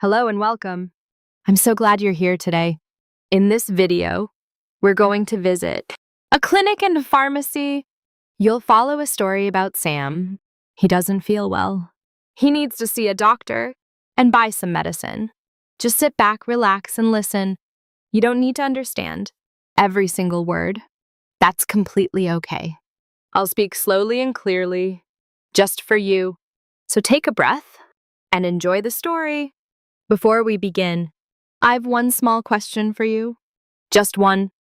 Hello and welcome. I'm so glad you're here today. In this video, we're going to visit a clinic and a pharmacy. You'll follow a story about Sam. He doesn't feel well. He needs to see a doctor and buy some medicine. Just sit back, relax, and listen. You don't need to understand every single word. That's completely okay. I'll speak slowly and clearly, just for you. So take a breath and enjoy the story. Before we begin, I've one small question for you. Just one.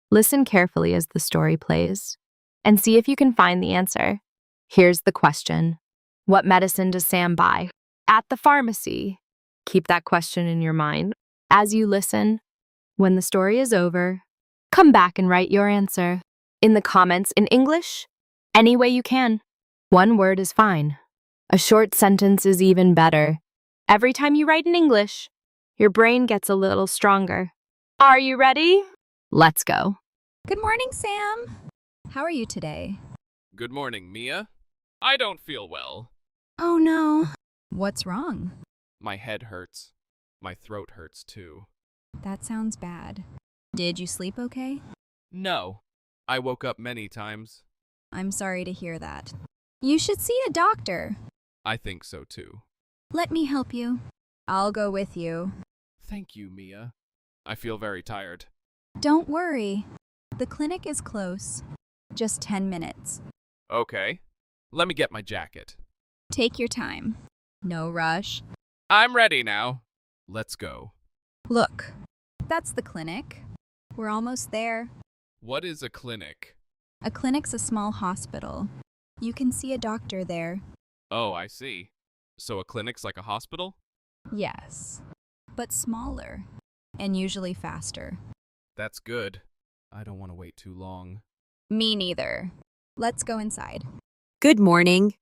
Listen carefully as the story plays and see if you can find the answer. Here's the question. What medicine does Sam buy at the pharmacy? Keep that question in your mind. As you listen, when the story is over, come back and write your answer in the comments in English, any way you can. One word is fine. A short sentence is even better. Every time you write in English, your brain gets a little stronger. Are you ready? Let's go. Good morning, Sam. How are you today? Good morning, Mia. I don't feel well. Oh no. What's wrong? My head hurts. My throat hurts too. That sounds bad. Did you sleep okay? No. I woke up many times. I'm sorry to hear that. You should see a doctor. I think so too. Let me help you. I'll go with you. Thank you, Mia. I feel very tired. Don't worry. The clinic is close. Just 10 minutes. Okay. Let me get my jacket. Take your time. No rush. I'm ready now. Let's go. Look, that's the clinic. We're almost there. What is a clinic? A clinic's a small hospital. You can see a doctor there. Oh, I see. So a clinic's like a hospital? Yes, but smaller and usually faster. That's good. I don't want to wait too long. Me neither. Let's go inside. Good morning.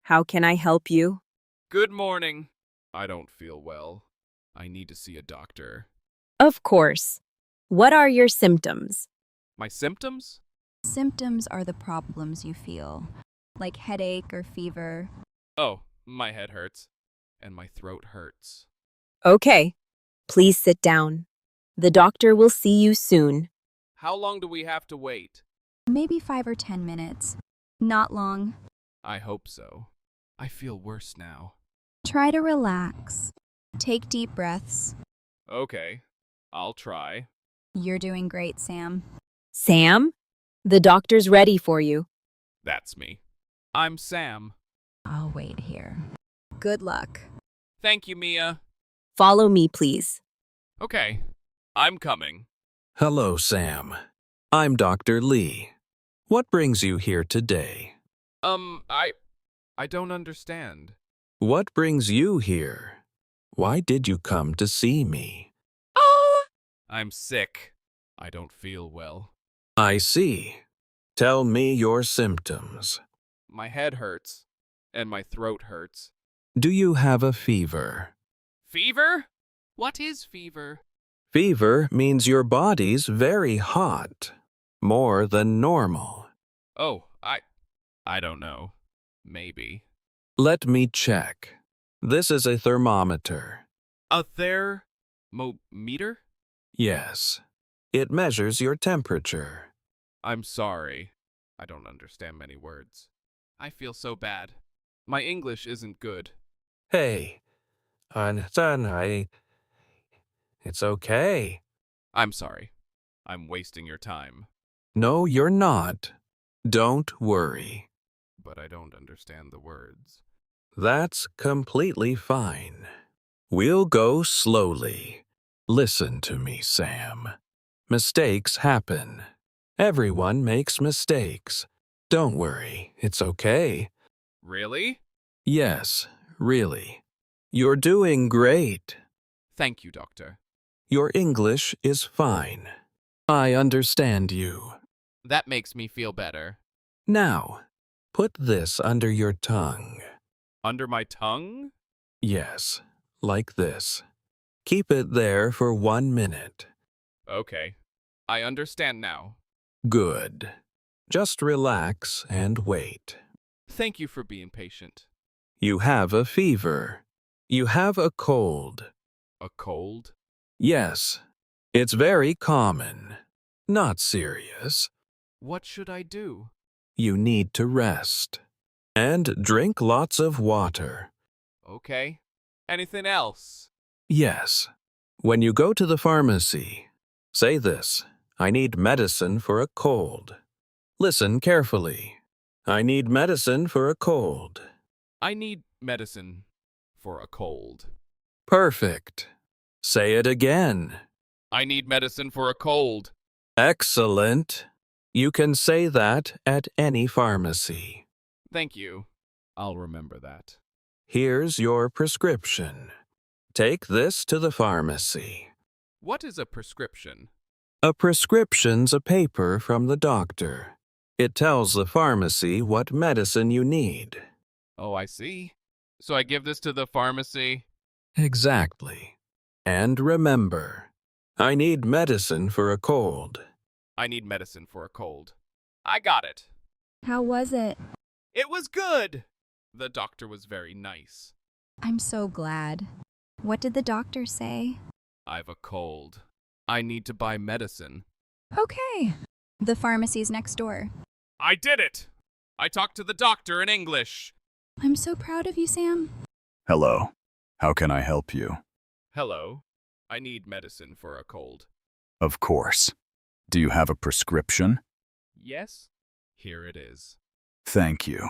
How can I help you? Good morning. I don't feel well. I need to see a doctor. Of course. What are your symptoms? My symptoms? Symptoms are the problems you feel, like headache or fever. Oh, my head hurts. And my throat hurts. Okay. Please sit down. The doctor will see you soon. How long do we have to wait? Maybe 5 or 10 minutes. Not long. I hope so. I feel worse now. Try to relax. Take deep breaths. Okay, I'll try. You're doing great, Sam. Sam? The doctor's ready for you. That's me. I'm Sam. I'll wait here. Good luck. Thank you, Mia. Follow me, please. Okay, I'm coming. Hello, Sam. I'm Dr. Lee. What brings you here today? I don't understand. What brings you here? Why did you come to see me? I'm sick. I don't feel well. I see. Tell me your symptoms. My head hurts, and my throat hurts. Do you have a fever? Fever? What is fever? Fever means your body's very hot, more than normal. Oh, I don't know. Maybe. Let me check. This is a thermometer. A thermometer? Yes. It measures your temperature. I'm sorry. I don't understand many words. I feel so bad. My English isn't good. Hey, it's okay. I'm sorry. I'm wasting your time. No, you're not. Don't worry. But I don't understand the words. That's completely fine. We'll go slowly. Listen to me, Sam. Mistakes happen. Everyone makes mistakes. Don't worry, it's okay. Really? Yes, really. You're doing great. Thank you, doctor. Your English is fine. I understand you. That makes me feel better. Now, put this under your tongue. Under my tongue? Yes, like this. Keep it there for 1 minute. Okay. I understand now. Good. Just relax and wait. Thank you for being patient. You have a fever. You have a cold. A cold? Yes, it's very common. Not serious. What should I do? You need to rest. And drink lots of water. Okay. Anything else? Yes. When you go to the pharmacy, say this: I need medicine for a cold. Listen carefully. I need medicine for a cold. I need medicine for a cold. Perfect. Say it again. I need medicine for a cold. Excellent. You can say that at any pharmacy. Thank you. I'll remember that. Here's your prescription. Take this to the pharmacy. What is a prescription? A prescription's a paper from the doctor. It tells the pharmacy what medicine you need. Oh, I see. So I give this to the pharmacy? Exactly. And remember, I need medicine for a cold. I need medicine for a cold. I got it. How was it? It was good. The doctor was very nice. I'm so glad. What did the doctor say? I've a cold. I need to buy medicine. Okay. The pharmacy's next door. I did it! I talked to the doctor in English. I'm so proud of you, Sam. Hello. How can I help you? Hello. I need medicine for a cold. Of course. Do you have a prescription? Yes? Here it is. Thank you.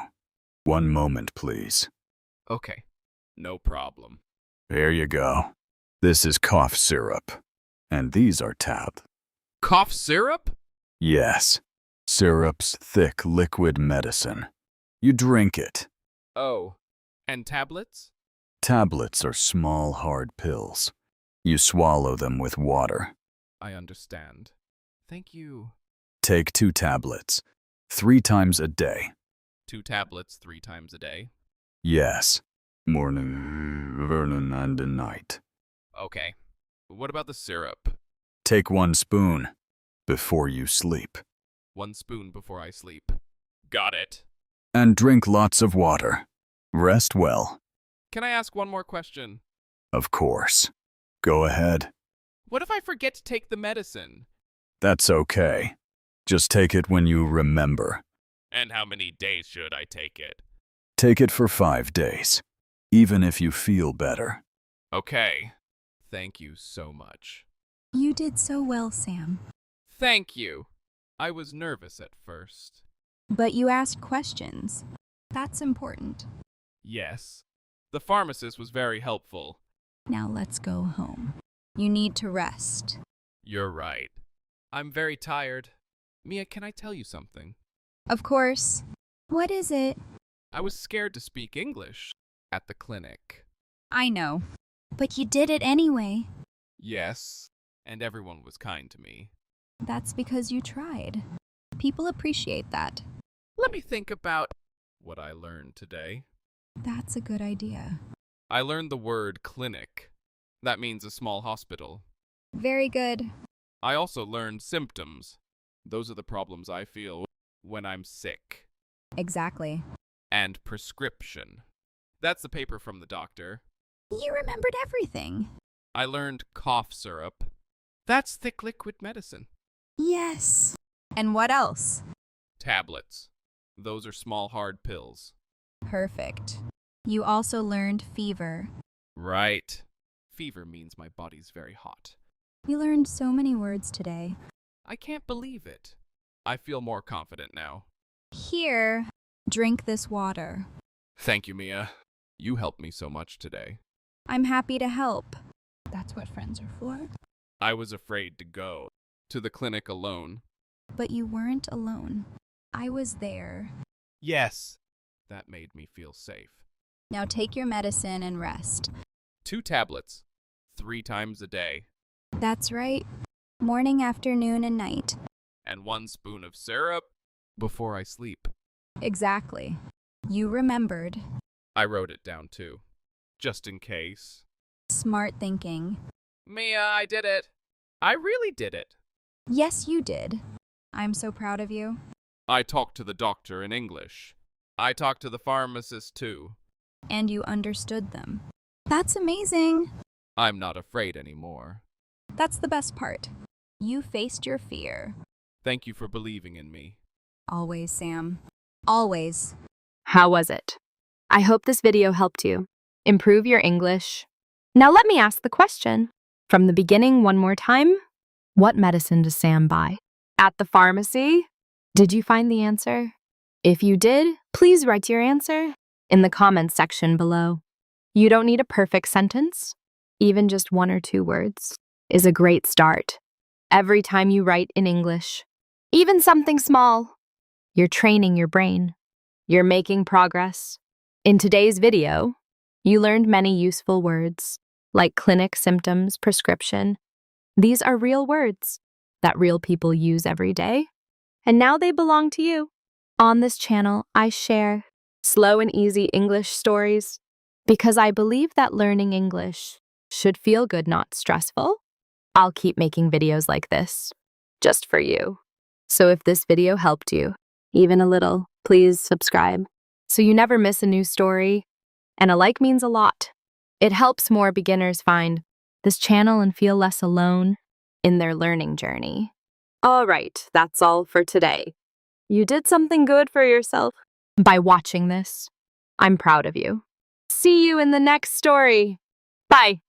One moment, please. Okay. No problem. Here you go. This is cough syrup. And these are Cough syrup? Yes. Syrup's thick liquid medicine. You drink it. Oh. And tablets? Tablets are small, hard pills. You swallow them with water. I understand. Thank you. Take 2 tablets, 3 times a day. 2 tablets 3 times a day. Yes. Morning, vernon, and night. Okay. What about the syrup? Take 1 spoon before you sleep. 1 spoon before I sleep. Got it. And drink lots of water. Rest well. Can I ask one more question? Of course. Go ahead. What if I forget to take the medicine? That's okay. Just take it when you remember. And how many days should I take it? Take it for 5 days, even if you feel better. Okay. Thank you so much. You did so well, Sam. Thank you. I was nervous at first. But you asked questions. That's important. Yes. The pharmacist was very helpful. Now let's go home. You need to rest. You're right. I'm very tired. Mia, can I tell you something? Of course. What is it? I was scared to speak English at the clinic. I know. But you did it anyway. Yes, and everyone was kind to me. That's because you tried. People appreciate that. Let me think about what I learned today. That's a good idea. I learned the word clinic. That means a small hospital. Very good. I also learned symptoms. Those are the problems I feel when I'm sick. Exactly. And prescription. That's the paper from the doctor. You remembered everything. I learned cough syrup. That's thick liquid medicine. Yes. And what else? Tablets. Those are small hard pills. Perfect. You also learned fever. Right. Fever means my body's very hot. We learned so many words today. I can't believe it. I feel more confident now. Here, drink this water. Thank you, Mia. You helped me so much today. I'm happy to help. That's what friends are for. I was afraid to go to the clinic alone. But you weren't alone. I was there. Yes. That made me feel safe. Now take your medicine and rest. 2 tablets, 3 times a day, That's right. Morning, afternoon, and night. and 1 spoon of syrup before I sleep. Exactly. You remembered. I wrote it down too, just in case. Smart thinking. Mia, I did it. I really did it. Yes, you did. I'm so proud of you. I talked to the doctor in English. I talked to the pharmacist too. And you understood them. That's amazing. I'm not afraid anymore. That's the best part. You faced your fear. Thank you for believing in me. Always, Sam. Always. How was it? I hope this video helped you improve your English. Now let me ask the question from the beginning one more time. What medicine does Sam buy? At the pharmacy? Did you find the answer? If you did, please write your answer in the comments section below. You don't need a perfect sentence. Even just 1 or 2 words is a great start. Every time you write in English, even something small, you're training your brain. You're making progress. In today's video, you learned many useful words like clinic, symptoms, prescription. These are real words that real people use every day, and now they belong to you. On this channel, I share slow and easy English stories because I believe that learning English should feel good, not stressful. I'll keep making videos like this just for you. So if this video helped you, even a little, please subscribe so you never miss a new story. And a like means a lot. It helps more beginners find this channel and feel less alone in their learning journey. All right, that's all for today. You did something good for yourself by watching this. I'm proud of you. See you in the next story. Bye.